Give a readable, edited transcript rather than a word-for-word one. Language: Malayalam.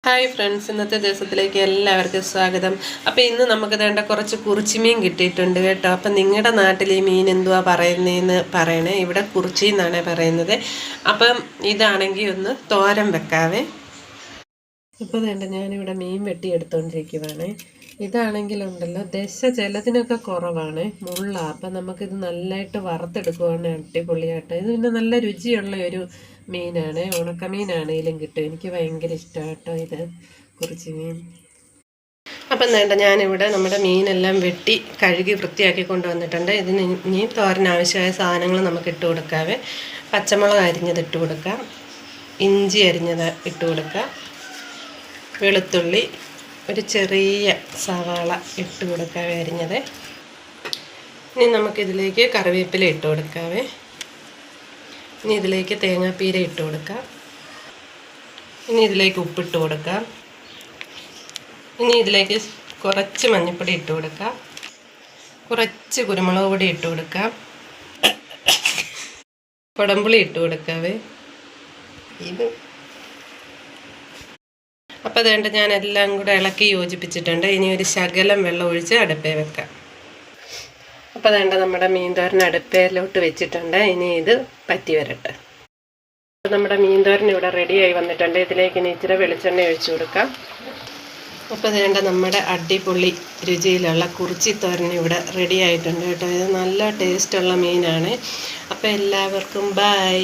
ഹായ് ഫ്രണ്ട്സ്, ഇന്നത്തെ ദിവസത്തിലേക്ക് എല്ലാവർക്കും സ്വാഗതം. അപ്പോൾ ഇന്ന് നമുക്ക് വേണ്ട കുറച്ച് കുറിച്ചിമീൻ കിട്ടിയിട്ടുണ്ട് കേട്ടോ. അപ്പം നിങ്ങളുടെ നാട്ടിൽ ഈ മീൻ എന്തുവാ പറയുന്നതെന്ന് പറയണേ. ഇവിടെ കുറിച്ചി എന്നാണ് പറയുന്നത്. അപ്പം ഇതാണെങ്കിൽ ഒന്ന് തോരൻ വെക്കാവേ. ഇപ്പോൾ വേണ്ട ഞാനിവിടെ മീൻ വെട്ടി എടുത്തുകൊണ്ടിരിക്കുവാണ്. ഇതാണെങ്കിലുണ്ടല്ലോ ദശ ചിലതിനൊക്കെ കുറവാണ്, മുള്ള. അപ്പം നമുക്കിത് നല്ലതായിട്ട് വറുത്തെടുക്കുവാണ് അടിപൊളിയായിട്ട്. ഇത് പിന്നെ നല്ല രുചിയുള്ള ഒരു മീനാണ്. ഉണക്കമീനാണെങ്കിലും കിട്ടും. എനിക്ക് ഭയങ്കര ഇഷ്ടമാണ് കേട്ടോ ഇത് കുറിച്ചി മീൻ. അപ്പം വേണ്ട ഞാനിവിടെ നമ്മുടെ മീനെല്ലാം വെട്ടി കഴുകി വൃത്തിയാക്കി കൊണ്ടുവന്നിട്ടുണ്ട്. ഇതിന് ഇനി തോരൻ ആവശ്യമായ സാധനങ്ങൾ നമുക്ക് ഇട്ട് കൊടുക്കാവേ. പച്ചമുളക് അരിഞ്ഞത് ഇട്ട് കൊടുക്കാം, ഇഞ്ചി അരിഞ്ഞത് ഇട്ട് കൊടുക്കാം, വെളുത്തുള്ളി, ഒരു ചെറിയ സവാള ഇട്ട് കൊടുക്കാവേ അരിഞ്ഞത്. ഇനി നമുക്കിതിലേക്ക് കറിവേപ്പില ഇട്ട് കൊടുക്കാവേ. ഇനി ഇതിലേക്ക് തേങ്ങാപ്പീര ഇട്ട് കൊടുക്കാം. ഇനി ഇതിലേക്ക് ഉപ്പിട്ട് കൊടുക്കാം. ഇനി ഇതിലേക്ക് കുറച്ച് മഞ്ഞൾപ്പൊടി ഇട്ട് കൊടുക്കാം, കുറച്ച് കുരുമുളക് പൊടി ഇട്ട് കൊടുക്കാം, കുടംപുളി ഇട്ട് കൊടുക്കാവേ. ഇത് അപ്പോൾ അതുകൊണ്ട് ഞാൻ എല്ലാം കൂടെ ഇളക്കി യോജിപ്പിച്ചിട്ടുണ്ട്. ഇനി ഒരു ശകലം വെള്ളം ഒഴിച്ച് അടുപ്പേ വെക്കാം. അപ്പോൾ അതുകൊണ്ട് നമ്മുടെ മീൻ തോരൻ അടുപ്പയിലോട്ട് വെച്ചിട്ടുണ്ട്. ഇനി ഇത് പറ്റി വരട്ടെ. നമ്മുടെ മീൻ തോരൻ ഇവിടെ റെഡിയായി വന്നിട്ടുണ്ട്. ഇതിലേക്ക് ഇനി ഇച്ചിരി വെളിച്ചെണ്ണ ഒഴിച്ചു കൊടുക്കാം. അപ്പോൾ അതുകൊണ്ട് നമ്മുടെ അടിപൊളി രുചിയിലുള്ള കുറിച്ചി തോരൻ ഇവിടെ റെഡി ആയിട്ടുണ്ട് കേട്ടോ. ഇത് നല്ല ടേസ്റ്റുള്ള മീനാണ്. അപ്പോൾ എല്ലാവർക്കും ബൈ.